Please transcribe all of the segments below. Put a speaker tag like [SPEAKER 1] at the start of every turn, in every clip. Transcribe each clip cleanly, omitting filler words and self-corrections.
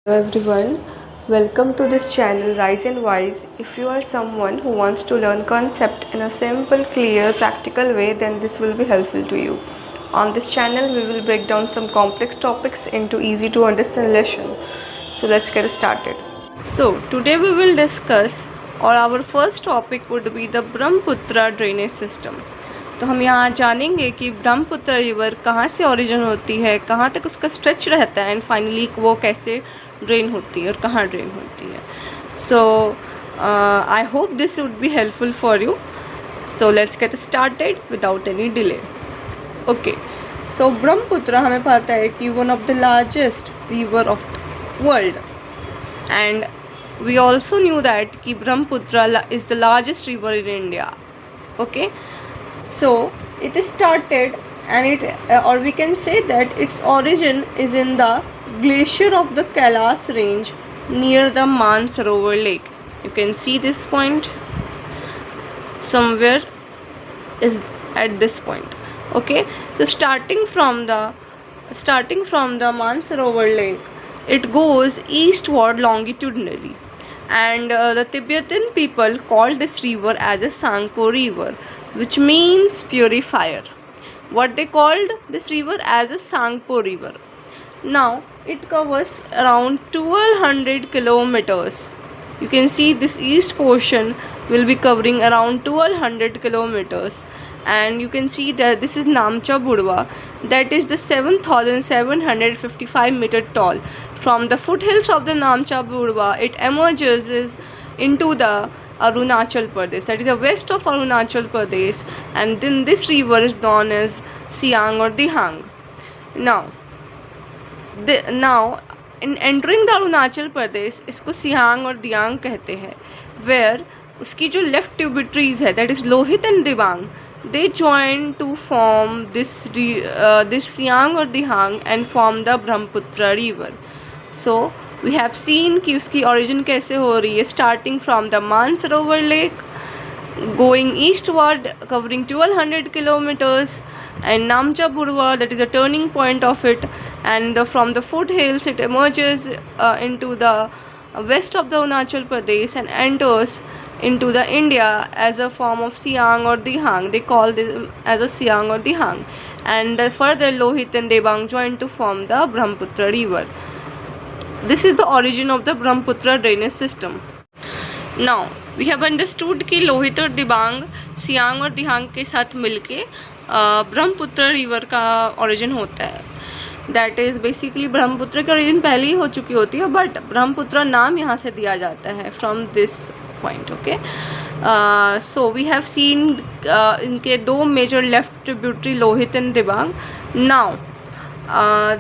[SPEAKER 1] Hello everyone, welcome to this channel Rise and Wise. If you are someone who wants to learn concept in a simple, clear, practical way, then this will be helpful to you. On this channel, we will break down some complex topics into easy to understand lesson. So let's get started. So today we will discuss, or our first topic would be the Brahmaputra drainage system. तो हम यहाँ जानेंगे कि Brahmaputra river कहाँ से origin होती है, कहाँ तक उसका स्ट्रेच रहता है एंड फाइनली वो कैसे ड्रेन होती है और कहाँ ड्रेन होती है. So I hope this would be helpful for you. So let's get started without any delay. Okay, so Brahmaputra हमें पता है कि one of the largest river of the world and we also knew that कि Brahmaputra is the largest river in India. Okay, so it started and or we can say that its origin is in the glacier of the Kailas range near the Mansarovar lake. You can see this point somewhere is at this point. Okay, so starting from the Mansarovar lake, it goes eastward longitudinally, and the Tibetan people called this river as a Sangpo river, which means purifier. What they called this river as a Sangpo river. Now it covers around 1200 kilometers. You can see this east portion will be covering around 1200 kilometers, and you can see that this is Namcha Budwa, that is the 7755 meter tall. From the foothills of the Namcha Budwa, it emerges into the Arunachal Pradesh, that is the west of Arunachal Pradesh, and then this river is known as Siang or Dihang. Now in entering the Arunachal Pradesh, इसको सियांग और दियांग कहते हैं, where उसकी जो left tributaries है, that is Lohit and Dibang, they join to form this Siang or Dihang and form the Brahmaputra river. So we have seen कि उसकी origin कैसे हो रही है, starting from the Mansarovar lake, going eastward, covering 1200 kilometers, and Namcha Budwa, that is a turning point of it, and from the foothills it emerges into the west of the Arunachal Pradesh and enters into the India as a form of Siang or Dihang. They call this as a Siang or Dihang, and further Lohit and Debang join to form the Brahmaputra river. This is the origin of the Brahmaputra drainage system. Now we have understood कि लोहित और दिबांग सियांग और दिहांग के साथ मिलके Brahmaputra river का origin होता है. That is basically Brahmaputra की origin पहले ही हो चुकी होती है, बट ब्रह्मपुत्र नाम यहाँ से दिया जाता है from this point. Okay, so we have seen इनके दो major left tributary Lohit and Dibang. Now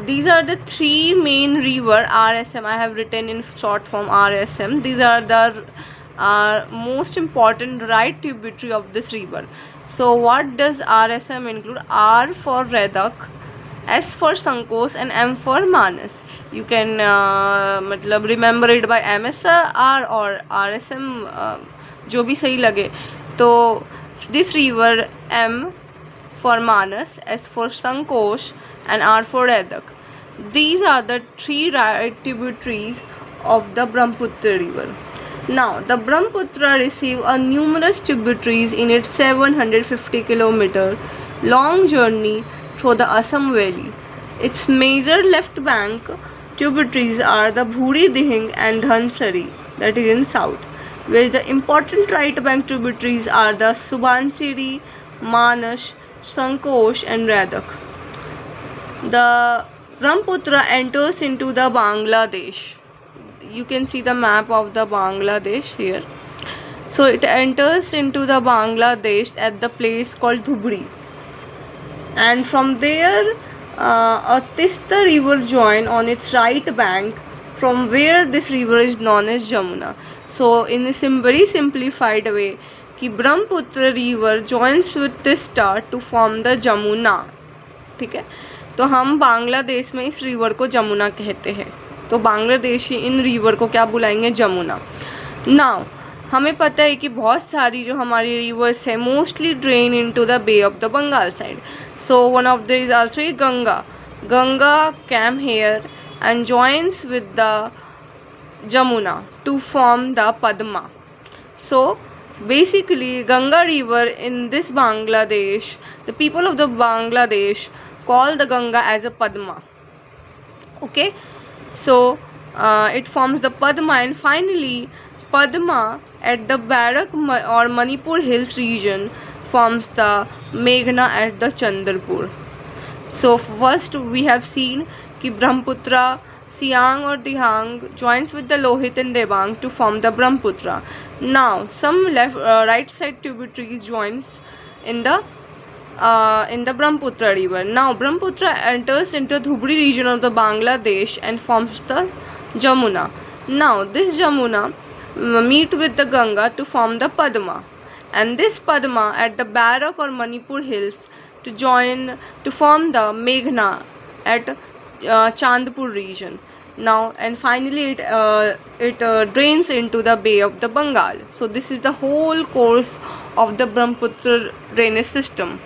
[SPEAKER 1] these are the three main river RSM. I have written in short form RSM. These are the most important right tributary of this river. So what does RSM include? R for Redak, S for Sankos, and M for Manas. You can remember it by MSR or RSM, जो भी सही लगे. तो this river, M for Manas, S for Sankosh, and R for Redak. These are the three right tributaries of the Brahmaputra river. Now the Brahmaputra receive a numerous tributaries in its 750 kilometer long journey through the Assam Valley. Its major left bank tributaries are the Bhuri Dihing and Dhansari, that is in south, where the important right bank tributaries are the Subansiri, Manas, Sankosh, and Redak. The Brahmaputra enters into the Bangladesh. You can see the map of the Bangladesh here. So it enters into the Bangladesh at the place called Dhubri, and from there a Tista river join on its right bank, from where this river is known as Jamuna. So in this very simplified way, कि Brahmaputra river joins with Tista to form the Jamuna. ठीक है, तो हम बांग्लादेश में इस river को जमुना कहते हैं, तो बांग्लादेशी इन रिवर को क्या बुलाएंगे? जमुना. नाउ हमें पता है कि बहुत सारी जो हमारी रिवर्स है mostly drain into the bay of the Bengal side. So one of the is also Ganga. Ganga came here and joins with the Jamuna to form the Padma. So basically, Ganga river in this Bangladesh, the people of the Bangladesh call the Ganga as a Padma. Okay, so it forms the Padma, and finally Padma at the Barak or Manipur Hills region forms the Meghna at the Chandrapur. So first we have seen कि Brahmaputra, Siang or Dihang joins with the Lohit and Debang to form the Brahmaputra. Now some right side tributaries joins in the Brahmaputra river. Now Brahmaputra enters into the Dhubri region of the Bangladesh and forms the Jamuna. Now this Jamuna meet with the Ganga to form the Padma, and this Padma at the Barak or Manipur hills to form the Meghna at Chandpur region. Now and finally it drains into the Bay of the Bengal. So this is the whole course of the Brahmaputra drainage system.